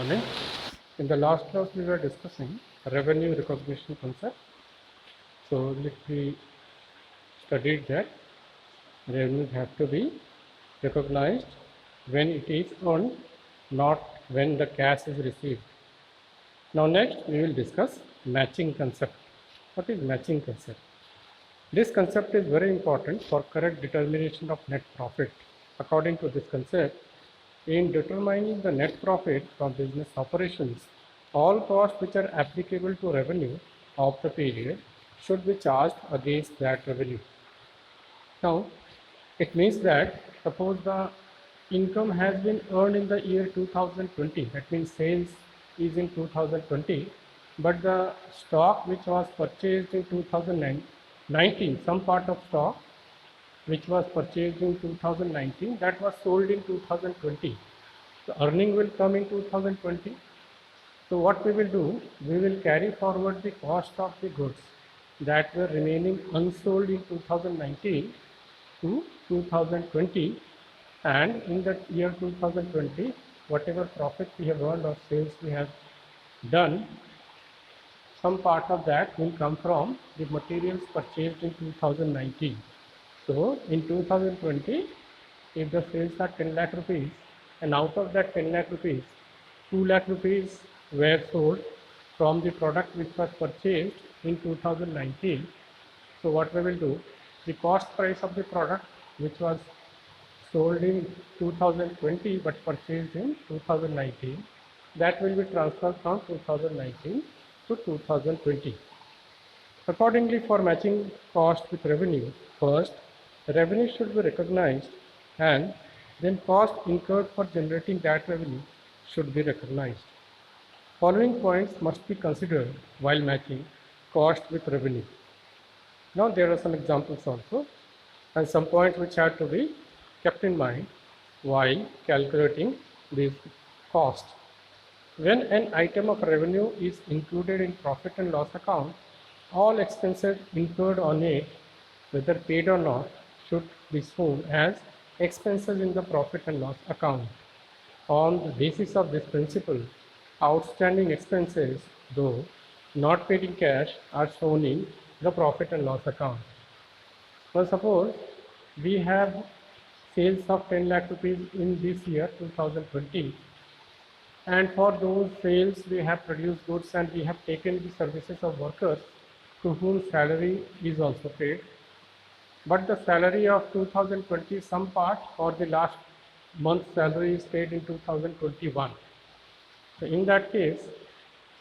morning. In the last class, we were discussing revenue recognition concept. So, if we studied that revenue have to be recognized when it is earned, not when the cash is received. Now, next we will discuss matching concept. What is matching concept? This concept is very important for correct determination of net profit. According to this concept, in determining the net profit from business operations, all costs which are applicable to revenue of the period should be charged against that revenue. Now, it means that suppose the income has been earned in the year 2020, that means sales is in 2020, but the stock which was purchased in 2019, some part of stock which was purchased in 2019, that was sold in 2020. The earning will come in 2020. So what we will do, we will carry forward the cost of the goods that were remaining unsold in 2019 to 2020, and in the year 2020, whatever profit we have earned or sales we have done, some part of that will come from the materials purchased in 2019. So in 2020, if the sales are 10 lakh rupees, and out of that 10 lakh rupees, 2 lakh rupees were sold from the product which was purchased in 2019. So what we will do, the cost price of the product which was sold in 2020 but purchased in 2019, that will be transferred from 2019 to 2020. Accordingly, for matching cost with revenue, first revenue should be recognized, and then cost incurred for generating that revenue should be recognized. Following points must be considered while matching cost with revenue. Now there are some examples also, and some points which have to be kept in mind while calculating this cost. When an item of revenue is included in profit and loss account, all expenses incurred on it, whether paid or not, should be shown as expenses in the profit and loss account. On the basis of this principle, outstanding expenses, though not paid in cash, are shown in the profit and loss account. Now suppose we have sales of 10 lakh rupees in this year 2020, and for those sales we have produced goods and we have taken the services of workers to whom salary is also paid. But the salary of 2020, some part or the last month's salary is paid in 2021. So in that case,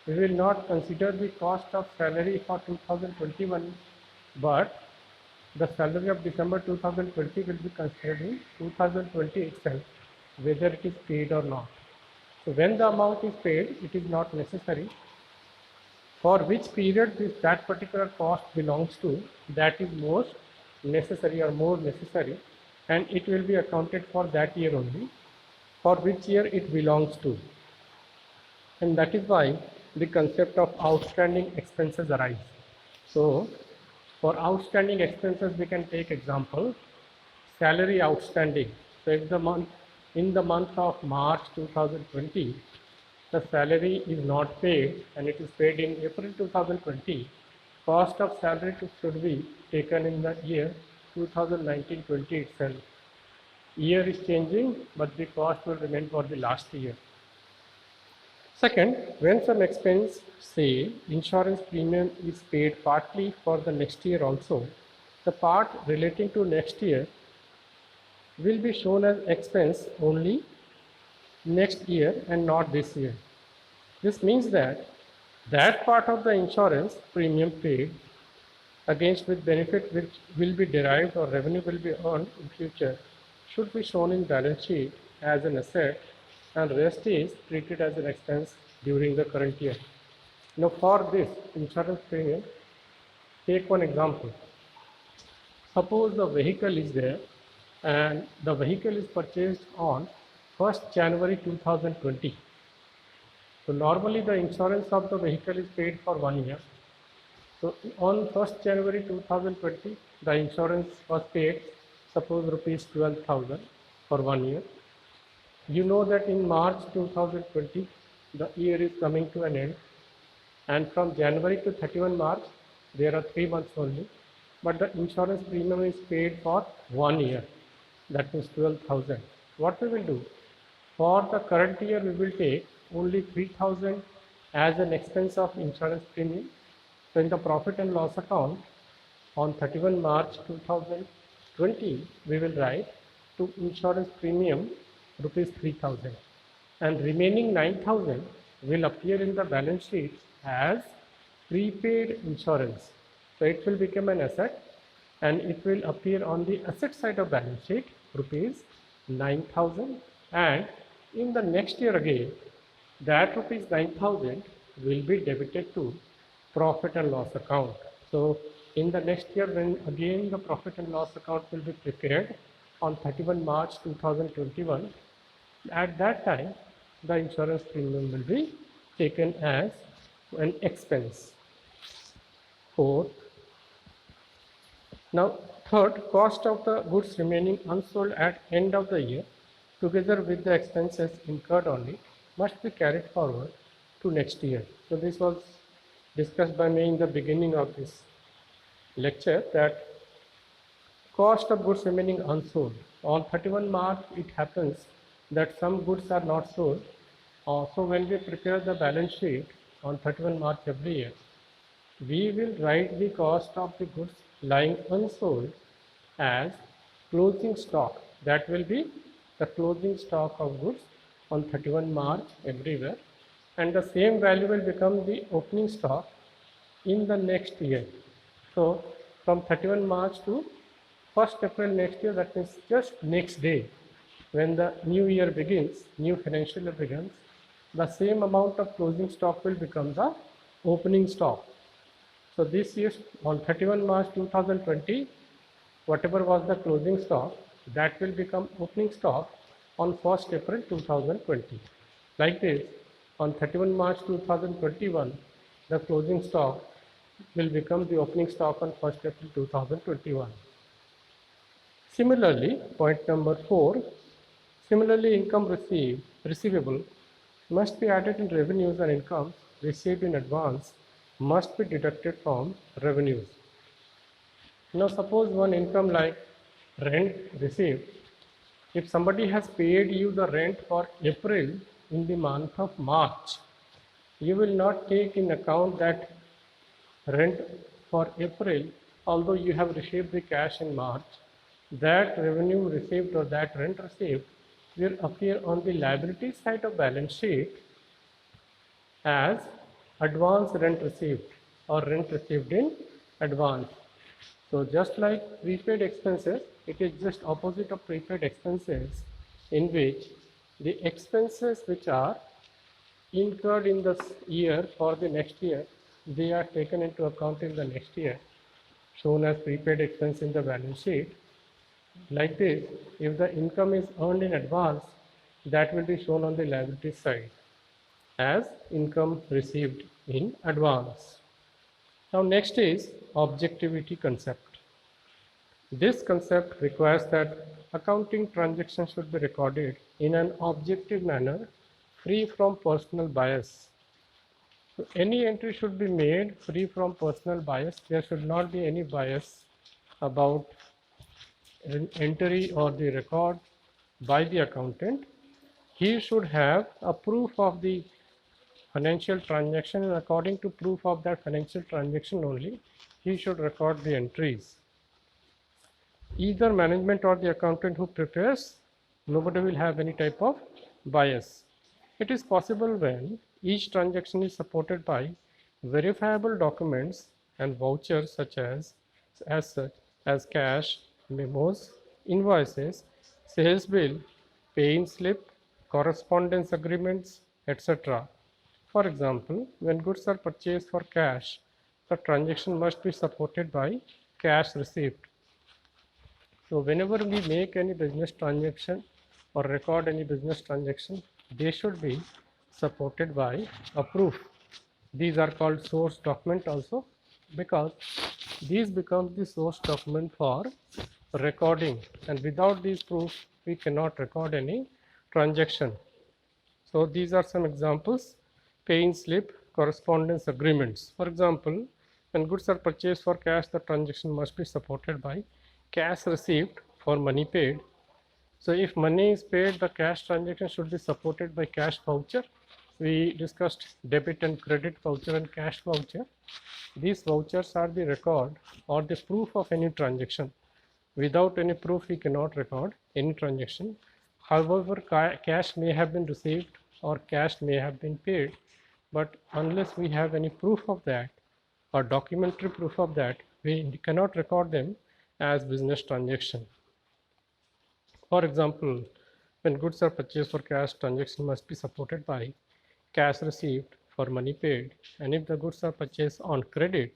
we will not consider the cost of salary for 2021, but the salary of December 2020 will be considered in 2020 itself, whether it is paid or not. So when the amount is paid, it is not necessary for which period that particular cost belongs to, that is most necessary or more necessary, and it will be accounted for that year only, for which year it belongs to. And that is why the concept of outstanding expenses arise. So for outstanding expenses, we can take example, salary outstanding. So if in the month of March 2020, the salary is not paid and it is paid in April 2020, cost of salary should be taken in the year 2019-20 itself. Year is changing, but the cost will remain for the last year. Second, when some expense, say insurance premium, is paid partly for the next year also, the part relating to next year will be shown as expense only next year and not this year. This means that that part of the insurance premium paid against with benefit which will be derived or revenue will be earned in future should be shown in balance sheet as an asset, and rest is treated as an expense during the current year. Now for this insurance premium, take one example. Suppose the vehicle is there and the vehicle is purchased on 1st January 2020. So normally the insurance of the vehicle is paid for 1 year. So on 1st January 2020, the insurance was paid, suppose rupees 12,000 for 1 year. You know that in March 2020, the year is coming to an end, and from January to 31 March, there are 3 months only, but the insurance premium is paid for 1 year, that means 12,000. What we will do? For the current year, we will take only 3,000 as an expense of insurance premium. So in the profit and loss account on 31 March 2020, we will write to insurance premium rupees 3,000, and remaining 9,000 will appear in the balance sheet as prepaid insurance. So it will become an asset and it will appear on the asset side of balance sheet rupees 9,000, and in the next year again that rupees 9,000 will be debited to profit and loss account. So in the next year, when again the profit and loss account will be prepared on 31 March 2021, at that time the insurance premium will be taken as an expense. Fourth, now third, cost of the goods remaining unsold at end of the year together with the expenses incurred on it must be carried forward to next year. So this was discussed by me in the beginning of this lecture, that cost of goods remaining unsold. On 31 March, it happens that some goods are not sold. So when we prepare the balance sheet on 31 March every year, we will write the cost of the goods lying unsold as closing stock. That will be the closing stock of goods on 31 March everywhere, and the same value will become the opening stock in the next year. So from 31 March to 1st April next year, that means just next day, when the new year begins, new financial year begins, the same amount of closing stock will become the opening stock. So this year on 31 March 2020, whatever was the closing stock, that will become opening stock on 1st April 2020. Like this, on 31 March 2021, the closing stock will become the opening stock on 1st April 2021. Similarly, point number 4, similarly income receivable must be added in revenues, and income received in advance must be deducted from revenues. Now suppose one income like rent received. If somebody has paid you the rent for April in the month of March, you will not take in account that rent for April, although you have received the cash in March. That revenue received or that rent received will appear on the liability side of balance sheet as advance rent received or rent received in advance. So just like prepaid expenses, it is just opposite of prepaid expenses, in which the expenses which are incurred in this year for the next year, they are taken into account in the next year, shown as prepaid expense in the balance sheet. Like this, if the income is earned in advance, that will be shown on the liability side as income received in advance. Now next is objectivity concept. This concept requires that accounting transactions should be recorded in an objective manner, free from personal bias. So any entry should be made free from personal bias. There should not be any bias about an entry or the record by the accountant. He should have a proof of the financial transaction, and according to proof of that financial transaction only, he should record the entries. Either management or the accountant who prepares, nobody will have any type of bias. It is possible when each transaction is supported by verifiable documents and vouchers such as cash, memos, invoices, sales bill, pay-in slip, correspondence agreements, etc. For example, when goods are purchased for cash, the transaction must be supported by cash receipt. So whenever we make any business transaction or record any business transaction, they should be supported by a proof. These are called source document also, because these become the source document for recording, and without these proofs we cannot record any transaction. So these are some examples: paying slip, correspondence agreements. For example, when goods are purchased for cash, the transaction must be supported by cash received for money paid. So if money is paid, the cash transaction should be supported by cash voucher. We discussed debit and credit voucher and cash voucher. These vouchers are the record or the proof of any transaction. Without any proof, we cannot record any transaction. However, cash may have been received or cash may have been paid, but unless we have any proof of that or documentary proof of that, we cannot record them as business transaction. For example, when goods are purchased for cash, transaction must be supported by cash received for money paid, and if the goods are purchased on credit,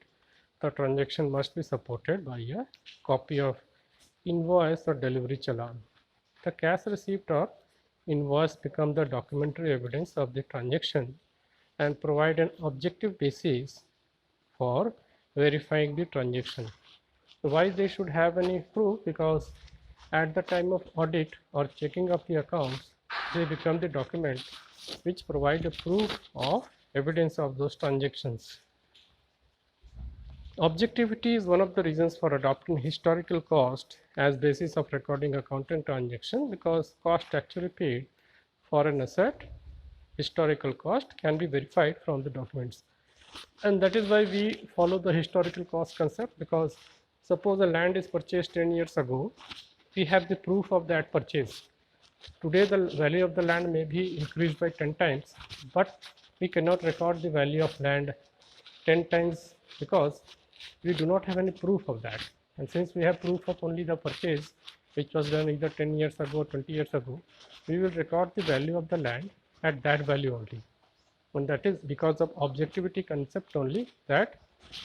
the transaction must be supported by a copy of invoice or delivery challan. The cash receipt or invoice become the documentary evidence of the transaction and provide an objective basis for verifying the transaction. So why they should have any proof? Because at the time of audit or checking of the accounts, they become the document which provide a proof of evidence of those transactions. Objectivity is one of the reasons for adopting historical cost as basis of recording accounting transaction, because cost actually paid for an asset, historical cost, can be verified from the documents. And that is why we follow the historical cost concept, because suppose a land is purchased 10 years ago, we have the proof of that purchase. Today the value of the land may be increased by 10 times, but we cannot record the value of land 10 times because we do not have any proof of that. And since we have proof of only the purchase, which was done either 10 years ago or 20 years ago, we will record the value of the land at that value only. And that is because of objectivity concept only, that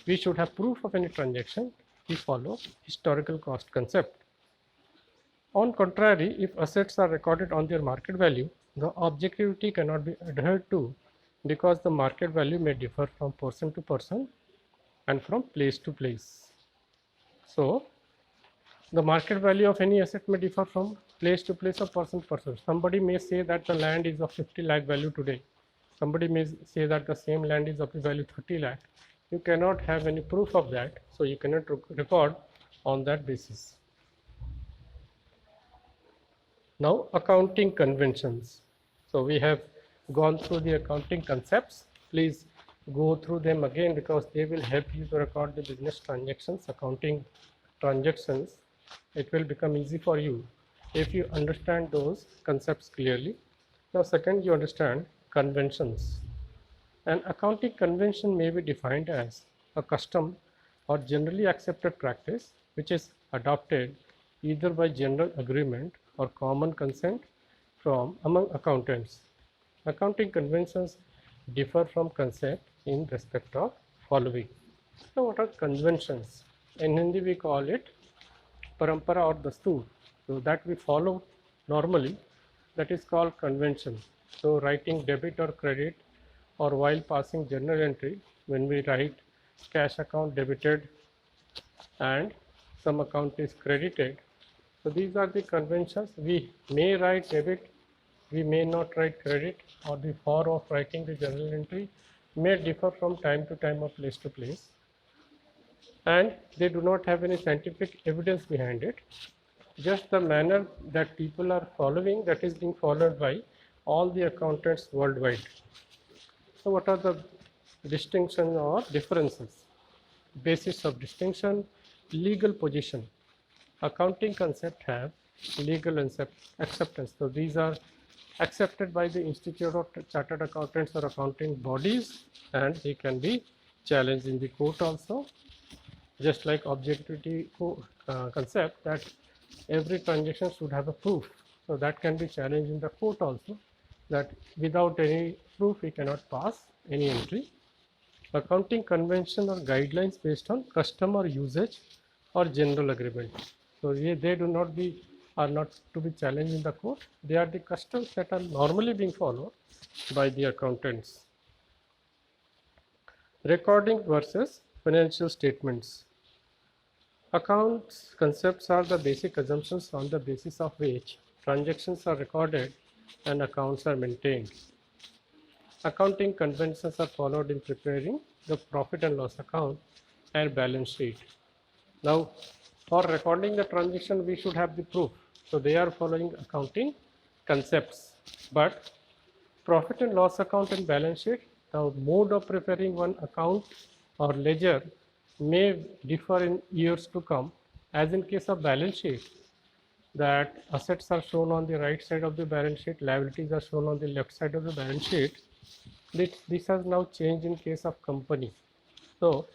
we should have proof of any transaction. We follow historical cost concept. On contrary, if assets are recorded on their market value, the objectivity cannot be adhered to, because the market value may differ from person to person and from place to place. So the market value of any asset may differ from place to place or person to person. Somebody may say that the land is of 50 lakh value today. Somebody may say that the same land is of the value 30 lakh. You cannot have any proof of that, so you cannot record on that basis. Now, accounting conventions. So we have gone through the accounting concepts. Please go through them again, because they will help you to record the business transactions, accounting transactions. It will become easy for you if you understand those concepts clearly. Now, second, you understand conventions. An accounting convention may be defined as a custom or generally accepted practice which is adopted either by general agreement or common consent from among accountants. Accounting conventions differ from concept in respect of following. So what are conventions? In Hindi we call it parampara or dastur. So that we follow normally, that is called convention. So writing debit or credit, or while passing journal entry, when we write cash account debited and some account is credited. So these are the conventions. We may write debit, we may not write credit, or the form of writing the journal entry may differ from time to time or place to place, and they do not have any scientific evidence behind it. Just the manner that people are following, that is being followed by all the accountants worldwide. So what are the distinctions or differences? Basis of distinction: legal position. Accounting concept have legal acceptance. So these are accepted by the Institute of Chartered Accountants or accounting bodies, and they can be challenged in the court also. Just like objectivity concept, that every transaction should have a proof. So that can be challenged in the court also, that without any proof we cannot pass any entry. Accounting convention or guidelines based on custom or usage or general agreement. So they are not to be challenged in the court. They are the customs that are normally being followed by the accountants. Recording versus financial statements. Accounts concepts are the basic assumptions on the basis of which transactions are recorded and accounts are maintained. accounting conventions are followed in preparing the profit and loss account and balance sheet. Now, for recording the transaction, we should have the proof. So they are following accounting concepts. But profit and loss account and balance sheet, the mode of preparing one account or ledger may differ in years to come. As in case of balance sheet, that assets are shown on the right side of the balance sheet, liabilities are shown on the left side of the balance sheet. This has now changed in case of company. So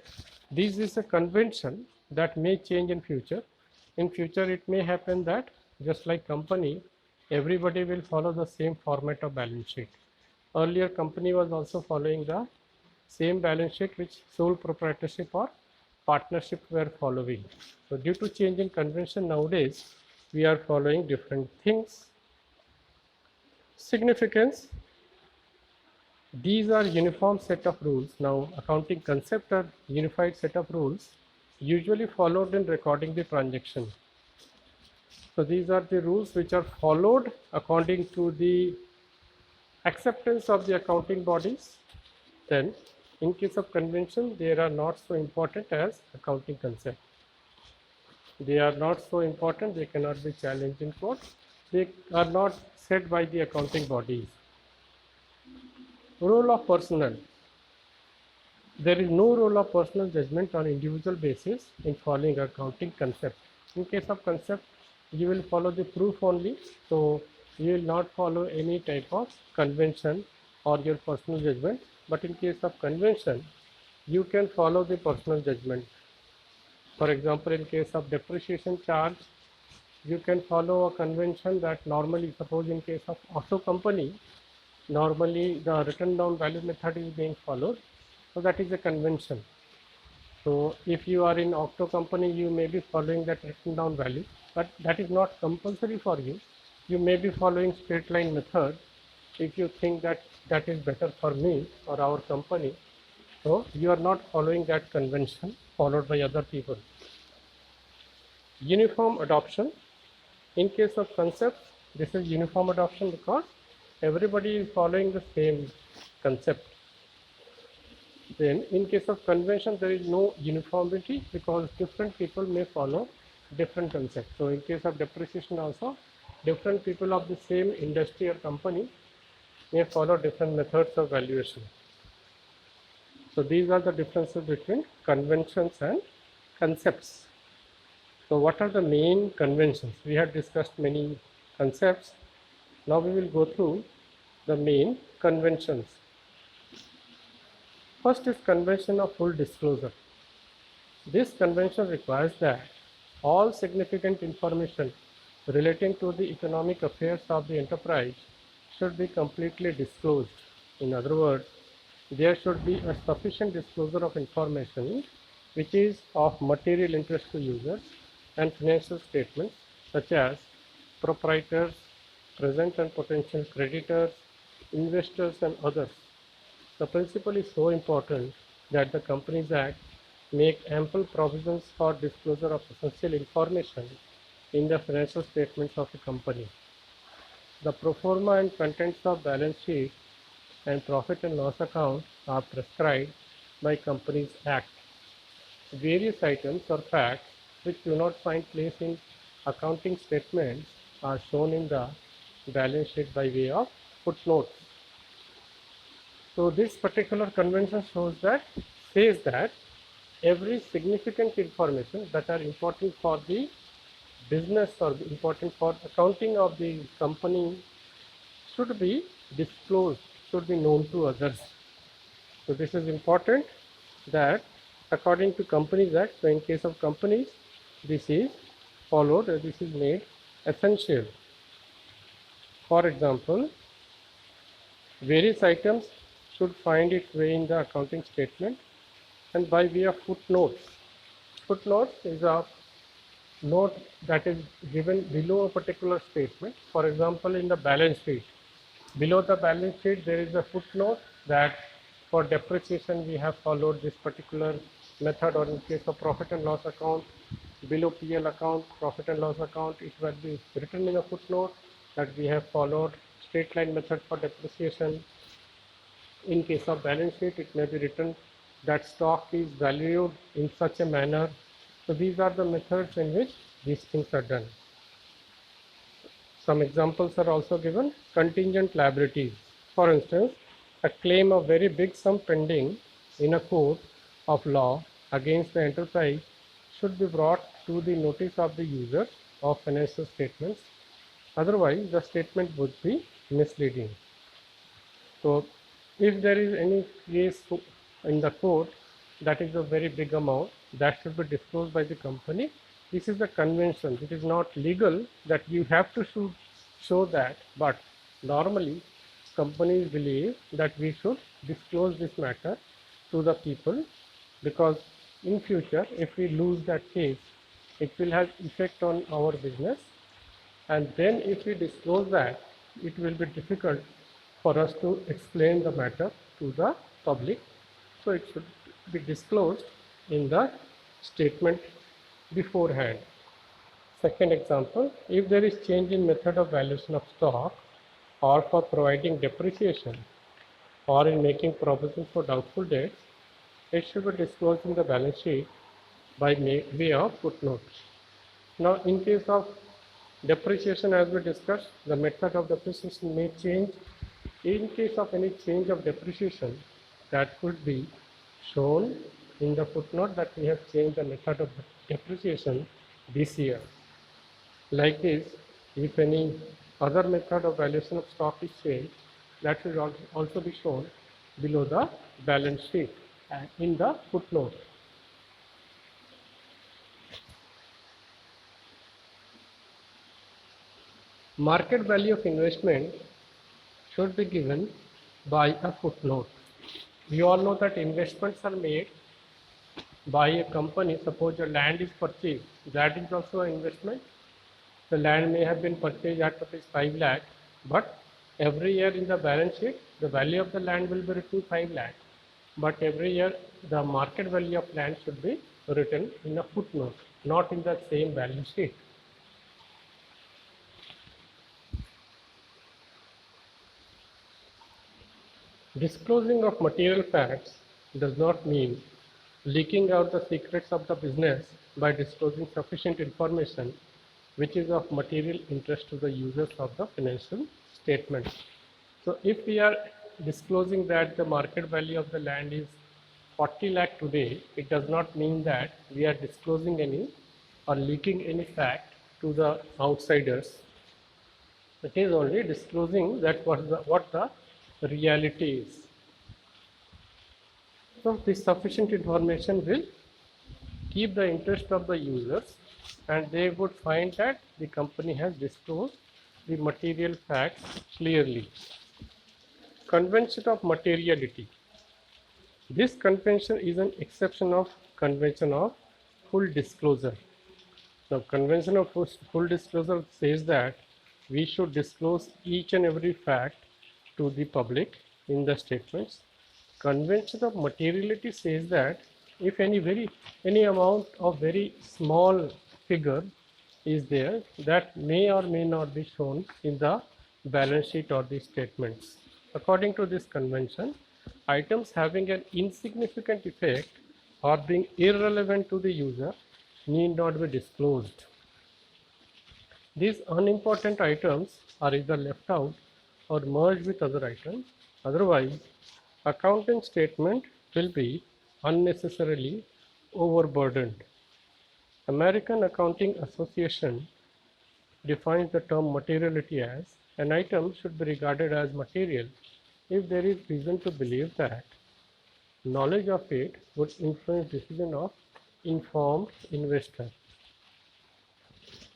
this is a convention that may change in future. In future, it may happen that just like company, everybody will follow the same format of balance sheet. Earlier, company was also following the same balance sheet which sole proprietorship or partnership were following. So due to change in convention nowadays, we are following different things. Significance. These are uniform set of rules. Now, accounting concept are unified set of rules usually followed in recording the transaction. So these are the rules which are followed according to the acceptance of the accounting bodies. Then, in case of convention, they are not so important as accounting concept. They are not so important, they cannot be challenged in court. They are not set by the accounting bodies. Role of personnel. There is no role of personal judgment on individual basis in following accounting concept. In case of concept, you will follow the proof only, so you will not follow any type of convention or your personal judgment. But in case of convention, you can follow the personal judgment. For example, in case of depreciation charge, you can follow a convention that normally, suppose in case of auto company, normally the written down value method is being followed. So that is a convention. So if you are in Octo company, you may be following that written down value, but that is not compulsory for you. You may be following straight line method if you think that that is better for me or our company. So you are not following that convention followed by other people. Uniform adoption. In case of concepts, this is uniform adoption because everybody is following the same concept. Then in case of convention, there is no uniformity because different people may follow different concepts. So in case of depreciation also, different people of the same industry or company may follow different methods of valuation. So these are the differences between conventions and concepts. So what are the main conventions? We have discussed many concepts. Now we will go through the main conventions. First is convention of full disclosure. This convention requires that all significant information relating to the economic affairs of the enterprise should be completely disclosed. In other words, there should be a sufficient disclosure of information which is of material interest to users and financial statements such as proprietors, present and potential creditors, investors and others. The principle is so important that the Companies Act make ample provisions for disclosure of essential information in the financial statements of a company. The pro forma and contents of balance sheet and profit and loss account are prescribed by Companies Act. Various items or facts which do not find place in accounting statements are shown in the balance sheet by way of footnotes. So this particular convention says that every significant information that are important for the business or important for accounting of the company should be disclosed, should be known to others. So this is important that according to Companies Act, so in case of companies, this is followed, this is made essential. For example, various items should find its way in the accounting statement and by way of footnotes. Footnotes is a note that is given below a particular statement. For example, in the balance sheet, below the balance sheet there is a footnote that for depreciation we have followed this particular method, or in case of profit and loss account, below PL account, profit and loss account, it will be written in a footnote that we have followed straight line method for depreciation. In case of balance sheet, it may be written that stock is valued in such a manner. So these are the methods in which these things are done. Some examples are also given. Contingent liabilities. For instance, a claim of very big sum pending in a court of law against the enterprise should be brought to the notice of the user of financial statements. Otherwise, the statement would be misleading. So, if there is any case in the court that is a very big amount, that should be disclosed by the company. This is the convention. It is not legal that you have to show that, but normally companies believe that we should disclose this matter to the people, because in future if we lose that case, it will have effect on our business, and then if we disclose that, it will be difficult for us to explain the matter to the public. So it should be disclosed in the statement beforehand. Second example, if there is change in method of valuation of stock, or for providing depreciation, or in making provision for doubtful debts, it should be disclosed in the balance sheet by way of footnote. Now, in case of depreciation, as we discussed, the method of depreciation may change. In case of any change of depreciation, that could be shown in the footnote that we have changed the method of depreciation this year. Like this, if any other method of valuation of stock is changed, that should also be shown below the balance sheet and in the footnote. Market value of investment should be given by a footnote. We all know that investments are made by a company. Suppose your land is purchased, that is also an investment. The land may have been purchased at rupees 5 lakh, but every year in the balance sheet, the value of the land will be written 5 lakh. But every year, the market value of land should be written in a footnote, not in the same balance sheet. Disclosing of material facts does not mean leaking out the secrets of the business by disclosing sufficient information which is of material interest to the users of the financial statements. So if we are disclosing that the market value of the land is 40 lakh today, it does not mean that we are disclosing any or leaking any fact to the outsiders. It is only disclosing that what the reality is. So this sufficient information will keep the interest of the users, and they would find that the company has disclosed the material facts clearly. Convention of materiality. This convention is an exception of convention of full disclosure. Now, convention of full disclosure says that we should disclose each and every fact to the public in the statements. Convention of materiality says that if any amount of very small figure is there, that may or may not be shown in the balance sheet or the statements. According to this convention, items having an insignificant effect or being irrelevant to the user need not be disclosed. These unimportant items are either left out or merged with other items. Otherwise, accounting statement will be unnecessarily overburdened. American Accounting Association defines the term materiality as an item should be regarded as material if there is reason to believe that knowledge of it would influence decision of informed investor.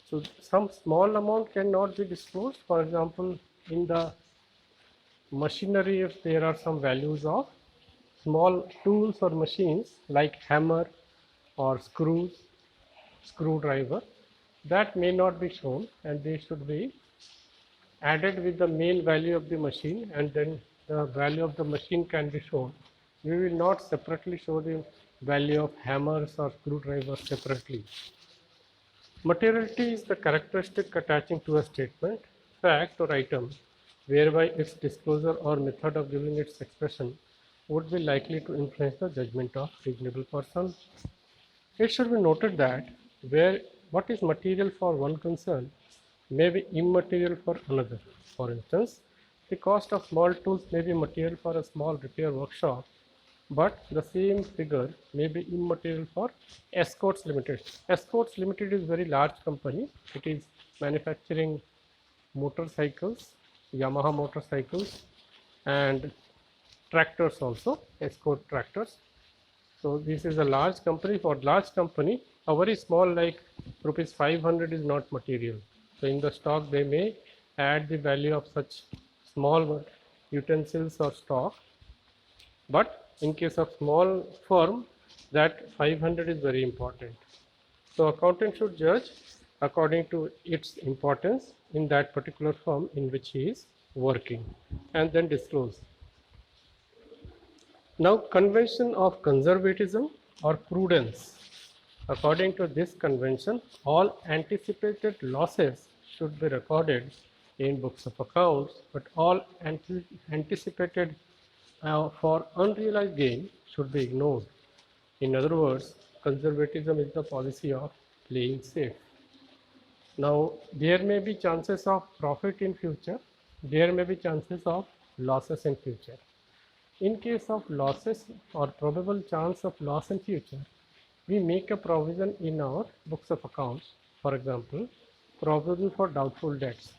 So some small amount cannot be disclosed. For example, in the machinery, if there are some values of small tools or machines like hammer or screws, screwdriver, that may not be shown, and they should be added with the main value of the machine, and then the value of the machine can be shown. We will not separately show the value of hammers or screwdrivers separately. Materiality is the characteristic attaching to a statement, fact or item whereby its disclosure or method of giving its expression would be likely to influence the judgment of reasonable person. It should be noted that where what is material for one concern may be immaterial for another. For instance, the cost of small tools may be material for a small repair workshop, but the same figure may be immaterial for Escorts Limited. Escorts Limited is a very large company. It is manufacturing motorcycles, Yamaha motorcycles, and tractors also, Escort tractors. So this is a large company. For large company, a very small like rupees 500 is not material. So in the stock they may add the value of such small utensils or stock, but in case of small firm, that 500 is very important. So accountant should judge according to its importance in that particular firm in which he is working and then disclose. Now, convention of conservatism or prudence. According to this convention, all anticipated losses should be recorded in books of accounts, but all anticipated for unrealized gain should be ignored. In other words, conservatism is the policy of playing safe. Now, there may be chances of profit in future, there may be chances of losses in future. In case of losses or probable chance of loss in future, we make a provision in our books of accounts. For example, provision for doubtful debts.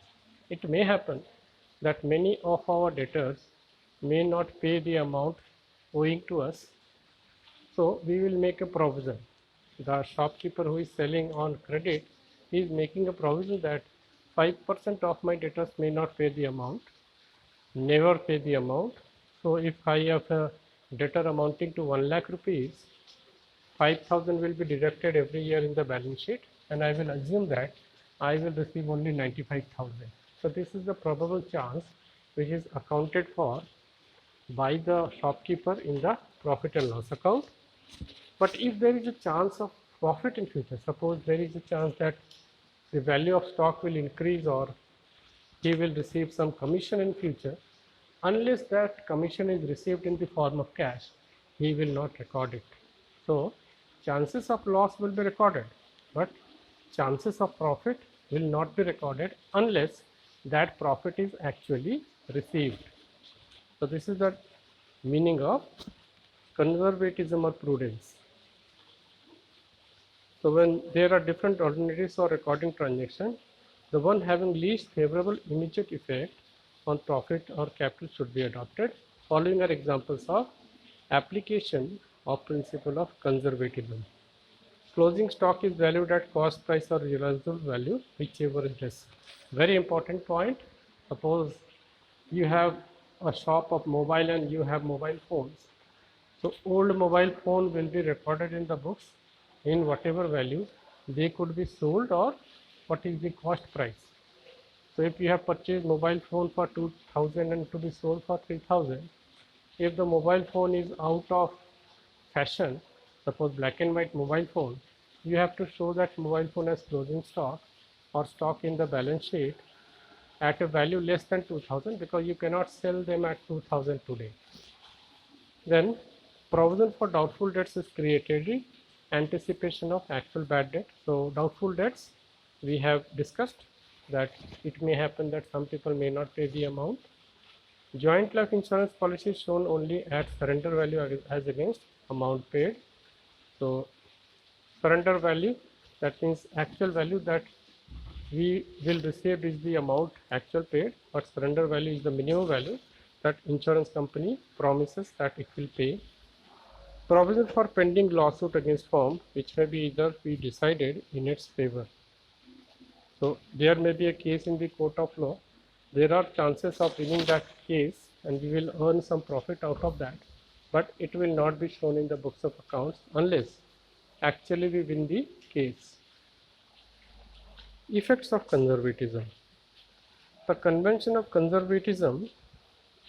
It may happen that many of our debtors may not pay the amount owing to us, so we will make a provision. The shopkeeper who is selling on credit is making a provision that 5% of my debtors may not pay the amount, never pay the amount. So if I have a debtor amounting to 1 lakh rupees, 5,000 will be deducted every year in the balance sheet, and I will assume that I will receive only 95,000. So this is the probable chance which is accounted for by the shopkeeper in the profit and loss account. But if there is a chance of profit in future, suppose there is a chance that the value of stock will increase or he will receive some commission in future, unless that commission is received in the form of cash, he will not record it. So chances of loss will be recorded, but chances of profit will not be recorded unless that profit is actually received. So this is the meaning of conservatism or prudence. So when there are different alternatives for recording transaction, the one having least favorable immediate effect on profit or capital should be adopted. Following are examples of application of principle of conservatism. Closing stock is valued at cost price or realizable value, whichever is less. Very important point. Suppose you have a shop of mobile and you have mobile phones. So old mobile phone will be recorded in the books in whatever value they could be sold or what is the cost price. So if you have purchased mobile phone for 2000 and to be sold for 3000, if the mobile phone is out of fashion, suppose black and white mobile phone, you have to show that mobile phone as closing stock or stock in the balance sheet at a value less than 2000 because you cannot sell them at 2000 today. Then provision for doubtful debts is created in anticipation of actual bad debt. So doubtful debts, we have discussed that it may happen that some people may not pay the amount. Joint life insurance policy is shown only at surrender value as against amount paid. So surrender value, that means actual value that we will receive is the amount actual paid, but surrender value is the minimum value that insurance company promises that it will pay. Provision for pending lawsuit against firm which may be either be decided in its favor. So there may be a case in the court of law. There are chances of winning that case and we will earn some profit out of that, but it will not be shown in the books of accounts unless actually we win the case. Effects of conservatism. The convention of conservatism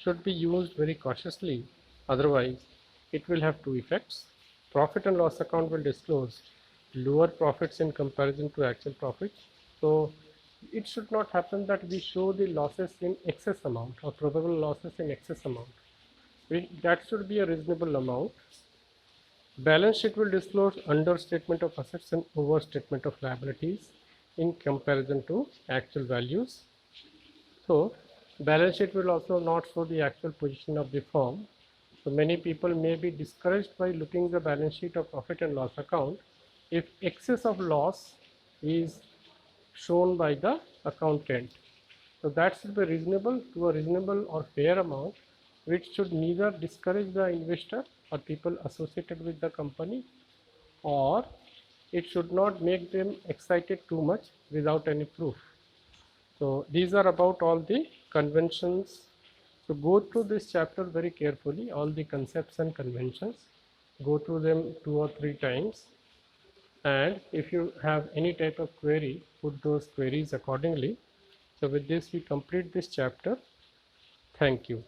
should be used very cautiously, otherwise it will have two effects. Profit and loss account will disclose lower profits in comparison to actual profits. So it should not happen that we show the losses in excess amount or probable losses in excess amount. That should be a reasonable amount. Balance sheet will disclose understatement of assets and overstatement of liabilities in comparison to actual values. So balance sheet will also not show the actual position of the firm. So many people may be discouraged by looking the balance sheet of profit and loss account if excess of loss is shown by the accountant. So that should be reasonable to a reasonable or fair amount, which should neither discourage the investor or people associated with the company, or it should not make them excited too much without any proof. So these are about all the conventions. So go through this chapter very carefully, all the concepts and conventions. Go through them 2 or 3 times. And if you have any type of query, put those queries accordingly. So with this, we complete this chapter. Thank you.